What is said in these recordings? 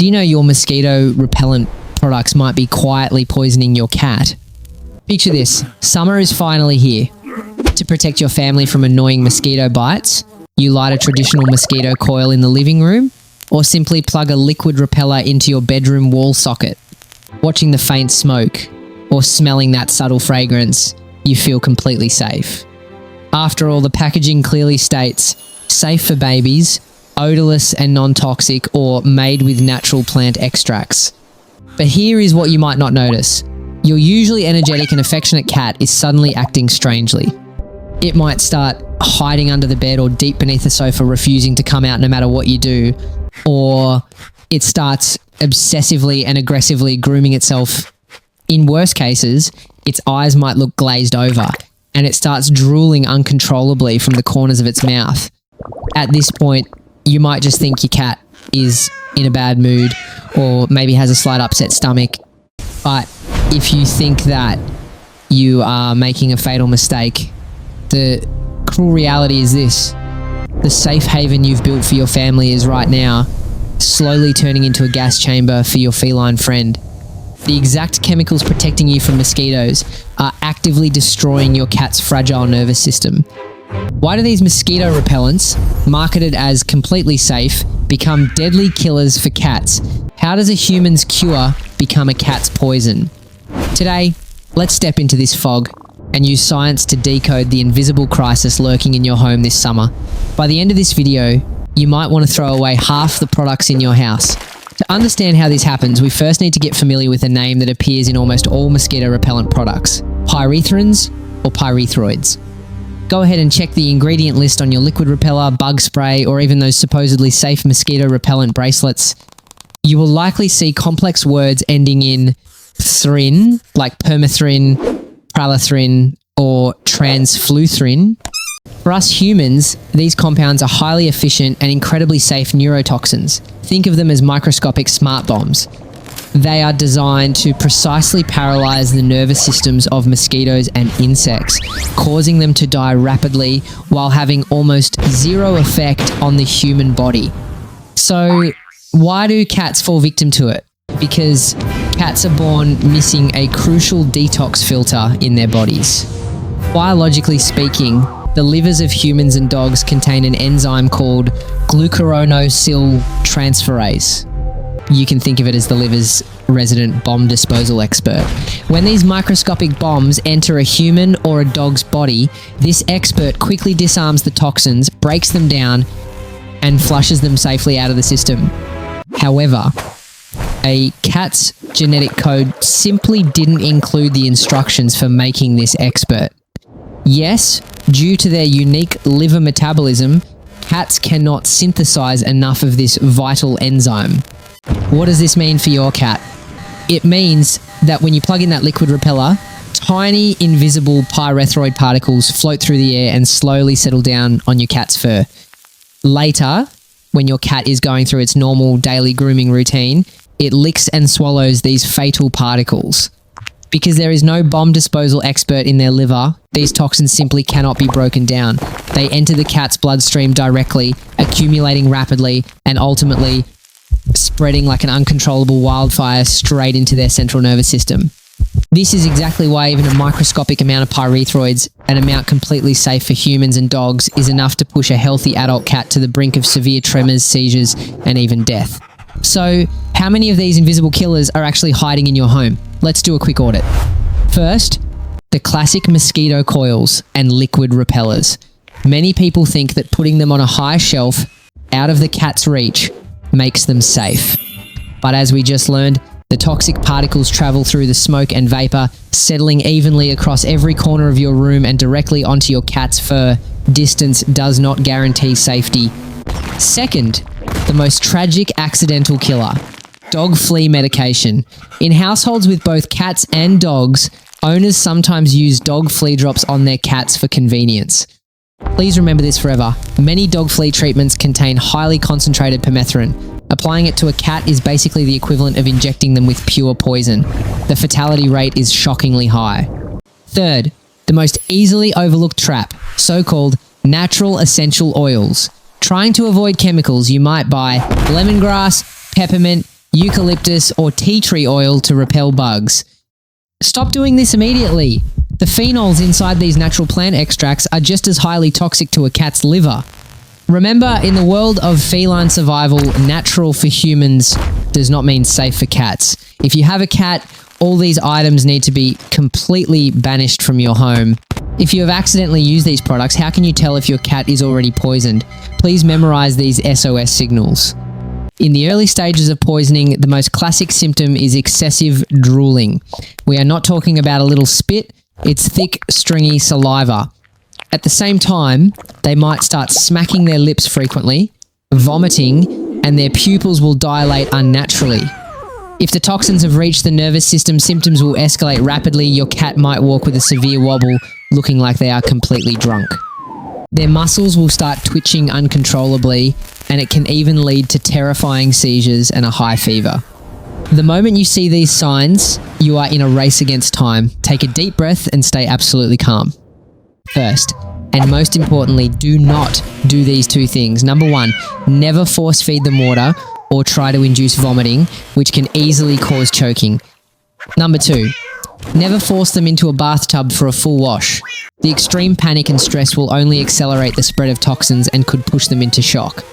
Do you know your mosquito repellent products might be quietly poisoning your cat? Picture this. Summer is finally here. To protect your family from annoying mosquito bites, you light a traditional mosquito coil in the living room, or simply plug a liquid repeller into your bedroom wall socket. Watching the faint smoke, or smelling that subtle fragrance, you feel completely safe. After all, the packaging clearly states, safe for babies, odorless and non-toxic, or made with natural plant extracts. But here is what you might not notice. Your usually energetic and affectionate cat is suddenly acting strangely. It might start hiding under the bed or deep beneath the sofa, refusing to come out no matter what you do, or it starts obsessively and aggressively grooming itself. In worst cases, its eyes might look glazed over, and it starts drooling uncontrollably from the corners of its mouth. At this point, you might just think your cat is in a bad mood, or maybe has a slight upset stomach. But if you think that you are making a fatal mistake, the cruel reality is this. The safe haven you've built for your family is right now slowly turning into a gas chamber for your feline friend. The exact chemicals protecting you from mosquitoes are actively destroying your cat's fragile nervous system. Why do these mosquito repellents, marketed as completely safe, become deadly killers for cats? How does a human's cure become a cat's poison? Today, let's step into this fog and use science to decode the invisible crisis lurking in your home this summer. By the end of this video, you might want to throw away half the products in your house. To understand how this happens, we first need to get familiar with a name that appears in almost all mosquito repellent products: pyrethroids or pyrethroids. Go ahead and check the ingredient list on your liquid repeller, bug spray, or even those supposedly safe mosquito repellent bracelets. You will likely see complex words ending in thrin, like permethrin, pralethrin, or transfluthrin. For us humans, these compounds are highly efficient and incredibly safe neurotoxins. Think of them as microscopic smart bombs. They are designed to precisely paralyze the nervous systems of mosquitoes and insects, causing them to die rapidly while having almost zero effect on the human body. So, why do cats fall victim to it? Because cats are born missing a crucial detox filter in their bodies. Biologically speaking, the livers of humans and dogs contain an enzyme called glucuronidyltransferase. You can think of it as the liver's resident bomb disposal expert. When these microscopic bombs enter a human or a dog's body, this expert quickly disarms the toxins, breaks them down, and flushes them safely out of the system. However, a cat's genetic code simply didn't include the instructions for making this expert. Yes, due to their unique liver metabolism, cats cannot synthesize enough of this vital enzyme. What does this mean for your cat? It means that when you plug in that liquid repeller, tiny invisible pyrethroid particles float through the air and slowly settle down on your cat's fur. Later, when your cat is going through its normal daily grooming routine, it licks and swallows these fatal particles. Because there is no bomb disposal expert in their liver, these toxins simply cannot be broken down. They enter the cat's bloodstream directly, accumulating rapidly, and ultimately spreading like an uncontrollable wildfire straight into their central nervous system. This is exactly why even a microscopic amount of pyrethroids, an amount completely safe for humans and dogs, is enough to push a healthy adult cat to the brink of severe tremors, seizures, and even death. So, how many of these invisible killers are actually hiding in your home? Let's do a quick audit. First, the classic mosquito coils and liquid repellers. Many people think that putting them on a high shelf, out of the cat's reach, makes them safe. But as we just learned, the toxic particles travel through the smoke and vapor, settling evenly across every corner of your room and directly onto your cat's fur. Distance does not guarantee safety. Second, the most tragic accidental killer: dog flea medication. In households with both cats and dogs, owners sometimes use dog flea drops on their cats for convenience. Please remember this forever. Many dog flea treatments contain highly concentrated permethrin. Applying it to a cat is basically the equivalent of injecting them with pure poison. The fatality rate is shockingly high. Third, the most easily overlooked trap, so-called natural essential oils. Trying to avoid chemicals, you might buy lemongrass, peppermint, eucalyptus, or tea tree oil to repel bugs. Stop doing this immediately. The phenols inside these natural plant extracts are just as highly toxic to a cat's liver. Remember, in the world of feline survival, natural for humans does not mean safe for cats. If you have a cat, all these items need to be completely banished from your home. If you have accidentally used these products, how can you tell if your cat is already poisoned? Please memorize these SOS signals. In the early stages of poisoning, the most classic symptom is excessive drooling. We are not talking about a little spit, it's thick, stringy saliva. At the same time, they might start smacking their lips frequently, vomiting, and their pupils will dilate unnaturally. If the toxins have reached the nervous system, symptoms will escalate rapidly. Your cat might walk with a severe wobble, looking like they are completely drunk. Their muscles will start twitching uncontrollably, and it can even lead to terrifying seizures and a high fever. The moment you see these signs, you are in a race against time. Take a deep breath and stay absolutely calm. First, and most importantly, do not do these two things. Number one, never force feed them water or try to induce vomiting, which can easily cause choking. Number two, never force them into a bathtub for a full wash. The extreme panic and stress will only accelerate the spread of toxins and could push them into shock.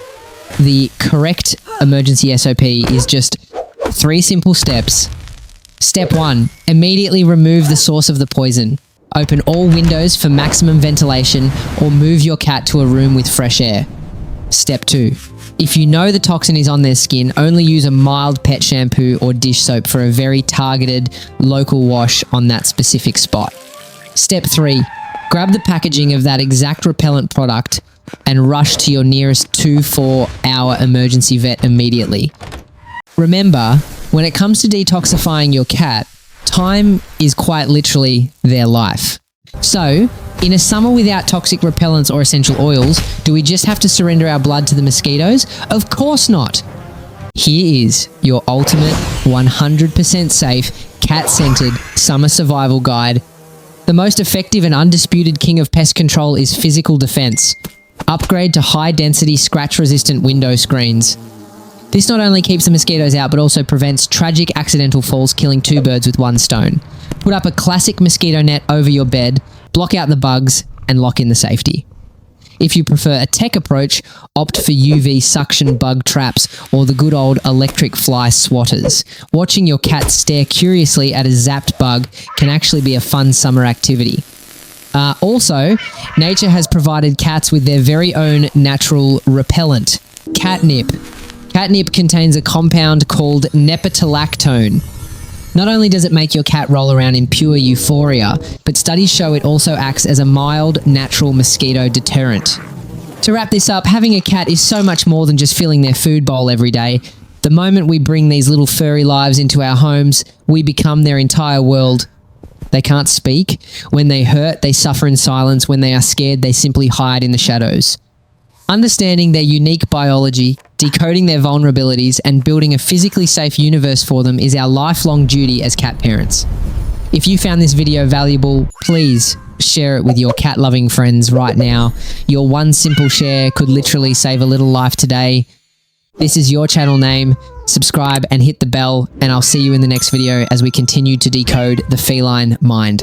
The correct emergency SOP is just 3 simple steps. Step 1, immediately remove the source of the poison. Open all windows for maximum ventilation or move your cat to a room with fresh air. Step 2, if you know the toxin is on their skin, only use a mild pet shampoo or dish soap for a very targeted local wash on that specific spot. Step 3, grab the packaging of that exact repellent product and rush to your nearest 2-4 hour emergency vet immediately. Remember, when it comes to detoxifying your cat, time is quite literally their life. So, in a summer without toxic repellents or essential oils, do we just have to surrender our blood to the mosquitoes? Of course not! Here is your ultimate 100% safe, cat-centered summer survival guide. The most effective and undisputed king of pest control is physical defense. Upgrade to high-density, scratch-resistant window screens. This not only keeps the mosquitoes out, but also prevents tragic accidental falls, killing 2 birds with 1 stone. Put up a classic mosquito net over your bed, block out the bugs, and lock in the safety. If you prefer a tech approach, opt for UV suction bug traps or the good old electric fly swatters. Watching your cat stare curiously at a zapped bug can actually be a fun summer activity. Also, nature has provided cats with their very own natural repellent, catnip. Catnip contains a compound called nepetalactone. Not only does it make your cat roll around in pure euphoria, but studies show it also acts as a mild, natural mosquito deterrent. To wrap this up, having a cat is so much more than just filling their food bowl every day. The moment we bring these little furry lives into our homes, we become their entire world. They can't speak. When they hurt, they suffer in silence. When they are scared, they simply hide in the shadows. Understanding their unique biology, decoding their vulnerabilities, and building a physically safe universe for them is our lifelong duty as cat parents. If you found this video valuable, please share it with your cat-loving friends right now. Your one simple share could literally save a little life today. This is your channel name. Subscribe and hit the bell, and I'll see you in the next video as we continue to decode the feline mind.